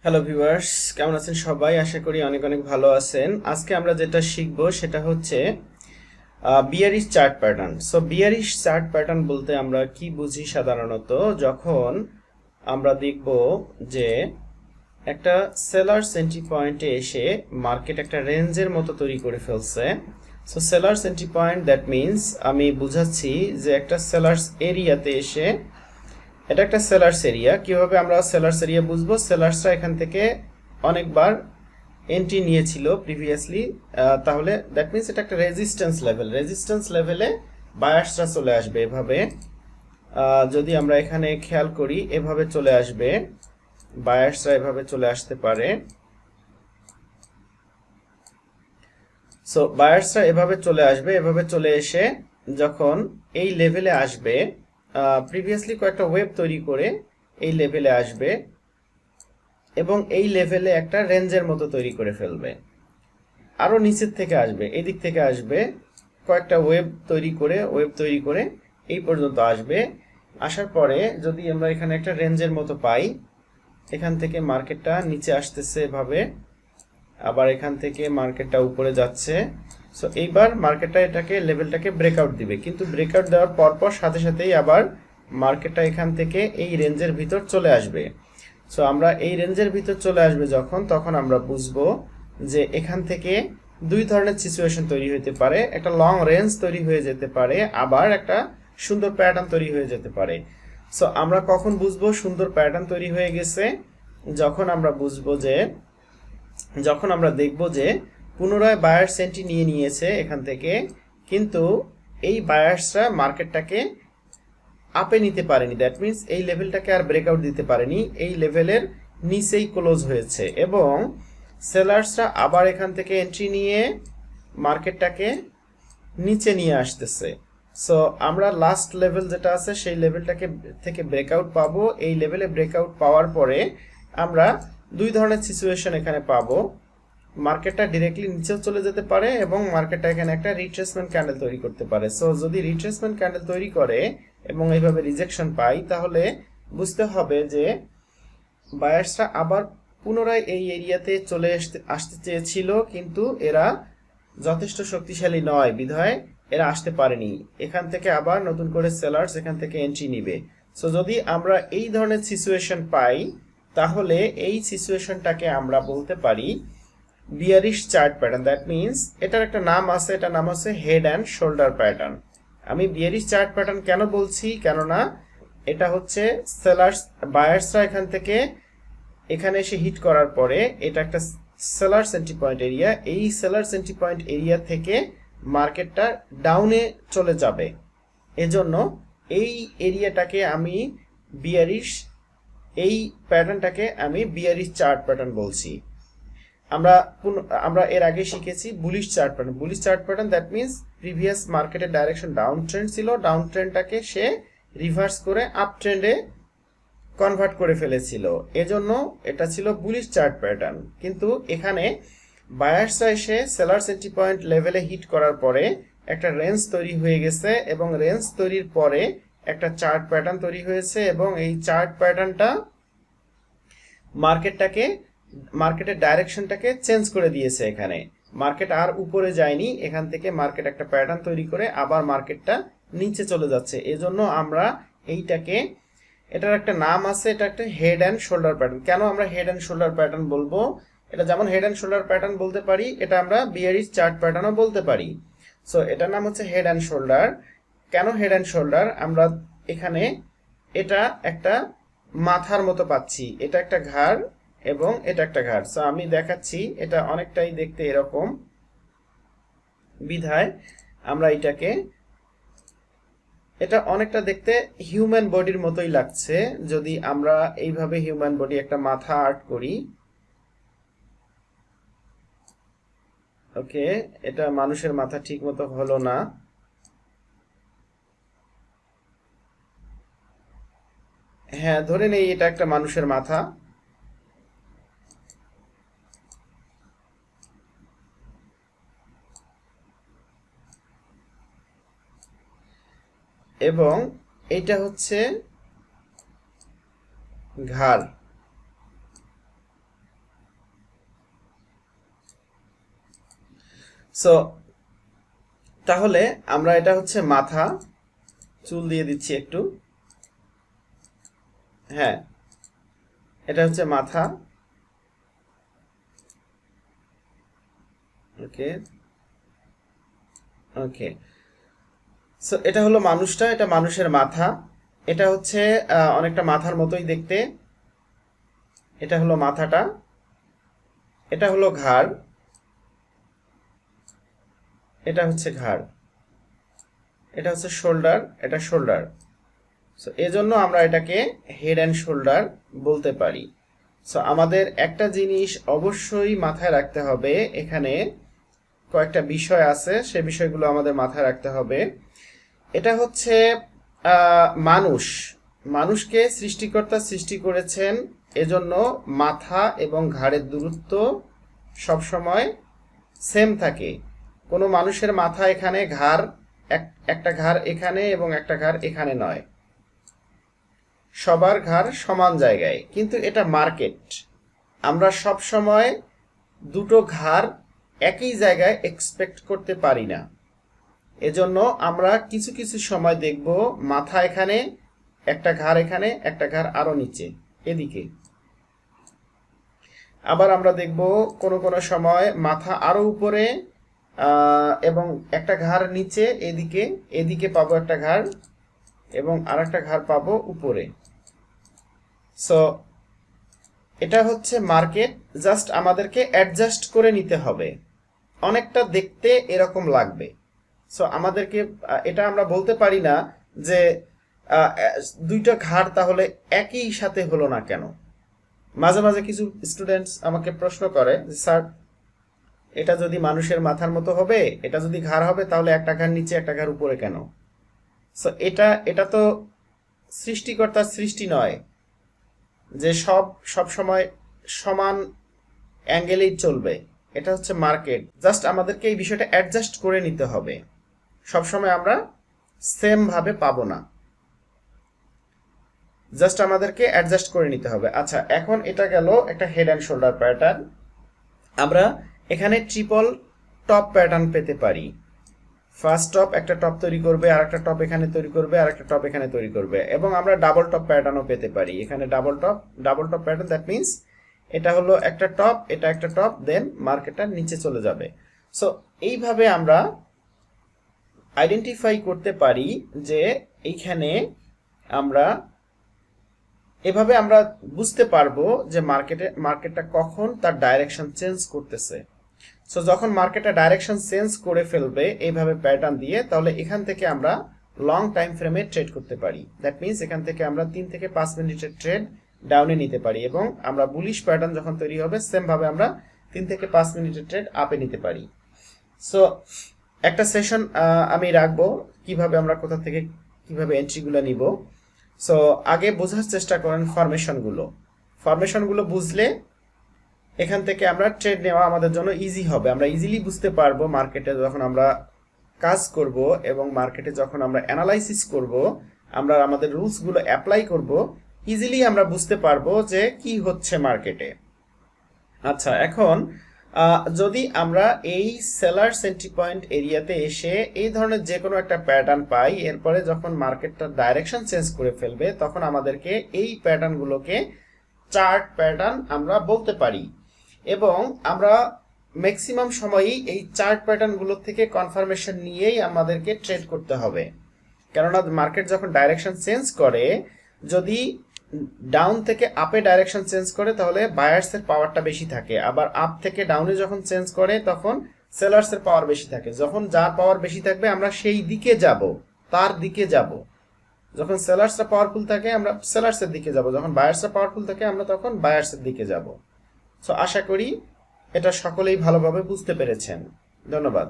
Hello viewers, কেমন আছেন সবাই? আশা করি অনেক অনেক ভালো আছেন। আজকে আমরা যেটা শিখব সেটা হচ্ছে bearish chart pattern. So bearish chart pattern বলতে আমরা কি বুঝি সাধারণত? যখন আমরা দেখব যে একটা সেলার্স এন্ট্রি পয়েন্টে এসে মার্কেট একটা রেঞ্জের মতো তৈরি করে ফেলছে। So sellers entry point that means আমি বুঝাচ্ছি যে একটা সেলার্স এরিয়াতে এসে এটা একটা সেলার্স এরিয়া। কিভাবে আমরা সেলার্স এরিয়া বুঝবো? সেলার্সরা এখান থেকে অনেকবার এন্ট্রি নিয়েছিল প্রিভিয়াসলি, তাহলে দ্যাট মিনস এটা একটা রেজিস্ট্যান্স লেভেলে বায়ার্সরা চলে আসবে এভাবে। যদি আমরা এখানে খেয়াল করি এভাবে চলে আসবে, বায়ার্সরা এভাবে চলে আসতে পারে। সো বায়ার্সরা এভাবে চলে আসবে, এভাবে চলে এসে যখন এই লেভেলে আসবে, প্রিভিয়াসলি কয়েকটা ওয়েভ তৈরি করে এই লেভেলে আসবে এবং এই লেভেলে একটা রেঞ্জের মতো তৈরি করে ফেলবে। আরও নিচের থেকে আসবে, এই দিক থেকে আসবে, কয়েকটা ওয়েভ তৈরি করে এই পর্যন্ত আসবে। আসার পরে যদি আমরা এখানে একটা রেঞ্জের মতো পাই, এখান থেকে মার্কেটটা নিচে আসতেছে এভাবে, আবার এখান থেকে মার্কেটটা উপরে যাচ্ছে। সো এইবার মার্কেটটা এটাকে লেভেলটাকে ব্রেকআউট দিবে, কিন্তু ব্রেকআউট দেওয়ার পরপর সাথে সাথেই আবার মার্কেটটা এখান থেকে এই রেঞ্জের ভিতর চলে আসবে। সো আমরা এই রেঞ্জের ভিতর চলে আসবে যখন, তখন আমরা বুঝবো যে এখান থেকে দুই ধরনের সিচুয়েশন তৈরি হতে পারে। একটা লং রেঞ্জ তৈরি হয়ে যেতে পারে, আবার একটা সুন্দর প্যাটার্ন তৈরি হয়ে যেতে পারে। সো আমরা কখন বুঝবো সুন্দর প্যাটার্ন তৈরি হয়ে গেছে? যখন আমরা দেখব যে পুনরায় বায়ার্স এন্ট্রি নিয়ে নিয়েছে এখান থেকে, কিন্তু এই বায়ার্সরা মার্কেটটাকে আপে নিতে পারেনি। দ্যাট মিনস এই লেভেলটাকে আর ব্রেকআউট দিতে পারেনি, এই লেভেলের নিচেই ক্লোজ হয়েছে এবং সেলার্সরা আবার এখান থেকে এন্ট্রি নিয়ে মার্কেটটাকে নিচে নিয়ে আসতেছে। সো আমরা লাস্ট লেভেল যেটা আছে সেই লেভেলটাকে থেকে ব্রেকআউট পাবো। এই লেভেলে ব্রেকআউট পাওয়ার পরে আমরা দুই ধরনের সিচুয়েশন এখানে পাবো। মার্কেটটা ডিরেক্টলি নিচেও চলে যেতে পারে এবং মার্কেটটা এখানে একটা রিট্রেসমেন্ট ক্যান্ডেল তৈরি করতে পারে। সো যদি রিট্রেসমেন্ট ক্যান্ডেল তৈরি করে এবং এইভাবে রিজেকশন পাই, তাহলে বুঝতে হবে যে বায়ার্সরা আবার পুনরায় এই এরিয়াতে আসতে চেয়েছিল, কিন্তু এরা যথেষ্ট শক্তিশালী নয় বিধায় এরা আসতে পারেনি। এখান থেকে আবার নতুন করে সেলার্স এখান থেকে এন্ট্রি নিবে। সো যদি আমরা এই ধরনের সিচুয়েশন পাই, তাহলে এই সিচুয়েশনটাকে আমরা বলতে পারি bearish chart pattern. That means এটার একটা নাম আছে, এটার নাম হচ্ছে হেড অ্যান্ড শোল্ডার প্যাটার্ন। আমি বিয়ারিশ চার্ট প্যাটার্ন কেন বলছি? কেননা এটা হচ্ছে বায়ার্সরা এখান থেকে এখানে এসে হিট করার পরে এটা একটা সেলার্স এন্ট্রি পয়েন্ট এরিয়া। এই সেলার্স এন্ট্রি পয়েন্ট এরিয়া থেকে মার্কেটটা ডাউনে চলে যাবে। এজন্য এই এরিয়াটাকে আমি বিয়ারিশ, এই প্যাটার্নটাকে আমি বিয়ারিশ চার্ট প্যাটার্ন বলছি। আমরা আমরা এর আগে শিখেছি bullish chart pattern. Bullish chart pattern that means previous মার্কেটের ডাইরেকশন ডাউন ট্রেন্ড ছিল, ডাউন ট্রেন্ডটাকে সে রিভার্স করে আপ ট্রেন্ডে কনভার্ট করে ফেলেছিল, এজন্য এটা ছিল বুলিশ চার্ট প্যাটার্ন। কিন্তু এখানে বায়ার্সরা এসে সেলার্স এন্ট্রি পয়েন্ট লেভেলে হিট করার পরে একটা রেঞ্জ তৈরি হয়ে গেছে এবং রেঞ্জ তৈরির পরে একটা চার্ট প্যাটার্ন তৈরি হয়েছে এবং এই চার্ট প্যাটার্নটা মার্কেটের ডাইরেকশনটাকে চেঞ্জ করে দিয়েছে। এখানে মার্কেট আর উপরে যায়নি, এখান থেকে মার্কেট একটা প্যাটার্ন তৈরি করে আবার মার্কেটটা নিচে চলে যাচ্ছে। এজন্য আমরা এটার একটা নাম আছে, এটা একটা হেড অ্যান্ড শোল্ডার প্যাটার্ন। কেন আমরা হেড অ্যান্ড শোল্ডার প্যাটার্ন বলবো? এটা যেমন হেড অ্যান্ড শোল্ডার প্যাটার্ন বলতে পারি, এটা আমরা বিয়ারিশ চার্ট প্যাটার্নও বলতে পারি। সো এটার নাম হচ্ছে হেড অ্যান্ড শোল্ডার। কেন হেড অ্যান্ড শোল্ডার? আমরা এখানে এটা একটা মাথার মতো পাচ্ছি, এটা একটা ঘাড় এবং এটা একটা ঘাড়। সো আমি দেখাচ্ছি, এটা অনেকটাই দেখতে এরকম বিধায় আমরা এটা অনেকটা দেখতে হিউম্যান বডির মতোই লাগছে। যদি আমরা এইভাবে হিউম্যান বডি একটা মাথা আর্ট করি, ওকে, এটা মানুষের মাথা ঠিক মতো হলো না। হ্যাঁ, ধরে নেই এটা একটা মানুষের মাথা এবং এটা হচ্ছে ঘাড়। সো তাহলে আমরা এটা হচ্ছে মাথা, চুল দিয়ে দিচ্ছি একটু, হ্যাঁ এটা হচ্ছে মাথা, ওকে ওকে। সো এটা হলো মানুষটা, এটা মানুষের মাথা, এটা হচ্ছে অনেকটা মাথার মতোই দেখতে, এটা হলো মাথাটা, এটা হলো ঘাড়, এটা হচ্ছে ঘাড়, এটা হচ্ছে শোল্ডার, এটা শোল্ডার। সো এজন্য আমরা এটাকে হেড অ্যান্ড শোল্ডার বলতে পারি। সো আমাদের একটা জিনিস অবশ্যই মাথায় রাখতে হবে, এখানে কয়েকটা বিষয় আছে, সে বিষয়গুলো আমাদের মাথায় রাখতে হবে। এটা হচ্ছে মানুষ, মানুষকে সৃষ্টিকর্তা সৃষ্টি করেছেন, এজন্য মাথা এবং ঘাড়ের দূরত্ব সবসময় সেম থাকে। কোনো মানুষের মাথা এখানে, ঘাড় একটা ঘাড় এখানে এবং একটা ঘাড় এখানে নয়, সবার ঘাড় সমান জায়গায়। কিন্তু এটা মার্কেট, আমরা সব সময় দুটো ঘাড় একই জায়গায় এক্সপেক্ট করতে পারি না। এজন্য আমরা কিছু কিছু সময় দেখব মাথা এখানে, একটা ঘাড় এখানে, একটা ঘাড় আরো নিচে এদিকে। আবার আমরা দেখব কোনো কোনো সময় মাথা আরো উপরে এবং একটা ঘাড় নিচে এদিকে, এদিকে পাবো একটা ঘাড় এবং আর একটা ঘাড় পাবো উপরে। সো এটা হচ্ছে মার্কেট, জাস্ট আমাদেরকে অ্যাডজাস্ট করে নিতে হবে, অনেকটা দেখতে এরকম লাগবে। সো আমাদেরকে এটা আমরা বলতে পারি না যে দুইটা ঘাড় তাহলে একই সাথে হলো না কেন। মাঝে মাঝে কিছু স্টুডেন্টস আমাকে প্রশ্ন করে যে স্যার এটা যদি মানুষের মাথার মতো হবে, এটা যদি ঘাড় হবে, তাহলে একটা ঘাড় নিচে একটা ঘাড় উপরে কেন? সো এটা তো সৃষ্টিকর্তার সৃষ্টি নয় যে সব সময় সমান অ্যাঙ্গেলেই চলবে। এটা হচ্ছে মার্কেট, জাস্ট আমাদেরকে এই বিষয়টা অ্যাডজাস্ট করে নিতে হবে, সবসময় আমরা সেম ভাবে পাবো না, জাস্ট আমাদেরকে অ্যাডজাস্ট করে নিতে হবে। আচ্ছা, এখন এটা গেল একটা হেড অ্যান্ড শোল্ডার প্যাটার্ন। আমরা এখানে ট্রিপল টপ প্যাটার্ন পেতে পারি। ফার্স্ট টপ একটা টপ তৈরি করবে, আর একটা টপ এখানে তৈরি করবে, আর একটা টপ এখানে তৈরি করবে, এবং আমরা ডাবল টপ প্যাটার্নও পেতে পারি। এখানে double top pattern, that means এটা হলো একটা টপ, এটা একটা টপ, দেন মার্কেটটা নিচে চলে যাবে। সো এইভাবে আমরা আইডেন্টিফাই করতে পারি যে এইখানে আমরা এভাবে আমরা বুঝতে পারবো যে মার্কেটটা কখন তার ডাইরেকশন চেঞ্জ করতেছে। সো যখন মার্কেটটা ডাইরেকশন চেঞ্জ করে ফেলবে এইভাবে প্যাটার্ন দিয়ে, তাহলে এখান থেকে আমরা লং টাইম ফ্রেমে ট্রেড করতে পারি। দ্যাট মিনস এখান থেকে আমরা 3 থেকে 5 মিনিটের ট্রেড ডাউনে নিতে পারি, এবং আমরা বুলিশ প্যাটার্ন যখন তৈরি হবে সেম ভাবে আমরা 3 থেকে 5 মিনিটের ট্রেড আপে নিতে পারি। সো একটা সেশন আমি রাখবো কিভাবে আমরা কোথা থেকে কিভাবে এন্ট্রিগুলো নিব। সো আগে বোঝার চেষ্টা করেন ফরমেশনগুলো বুঝলে এখান থেকে আমরা ট্রেড নেওয়া আমাদের জন্য ইজি হবে। আমরা ইজিলি বুঝতে পারবো মার্কেটে যখন আমরা কাজ করব এবং মার্কেটে যখন আমরা অ্যানালাইসিস করব, আমরা আমাদের রুলসগুলো অ্যাপ্লাই করব, ইজিলি আমরা বুঝতে পারবো যে কি হচ্ছে মার্কেটে। আচ্ছা, এখন যদি আমরা এই সেলার সেন্ট্রি পয়েন্ট এরিয়াতে এসে এই ধরনের যে কোনো একটা প্যাটার্ন পাই, এরপরে যখন মার্কেটটা ডাইরেকশন চেঞ্জ করে ফেলবে, তখন আমাদেরকে এই প্যাটার্নগুলোকে চার্ট প্যাটার্ন আমরা বলতে পারি, এবং আমরা ম্যাক্সিমাম সময়ই এই চার্ট প্যাটার্নগুলো থেকে কনফার্মেশন নিয়েই আমাদেরকে ট্রেড করতে হবে। কেননা মার্কেট যখন ডাইরেকশন চেঞ্জ করে, যদি ডাউন থেকে আপে ডাইরেকশন চেঞ্জ করে তাহলে বায়ার্সের পাওয়ারটা বেশি থাকে, আবার আপ থেকে ডাউনে যখন চেঞ্জ করে তখন সেলার্সের পাওয়ার বেশি থাকে। যখন যার পাওয়ার বেশি থাকবে আমরা সেই দিকে যাব, তার দিকে যাব। যখন সেলার্সরা পাওয়ারফুল থাকে আমরা সেলার্সের দিকে যাব, যখন বায়ার্সরা পাওয়ারফুল থাকে আমরা তখন বায়ার্সের দিকে যাব। সো আশা করি এটা সকলেই ভালোভাবে বুঝতে পেরেছেন। ধন্যবাদ।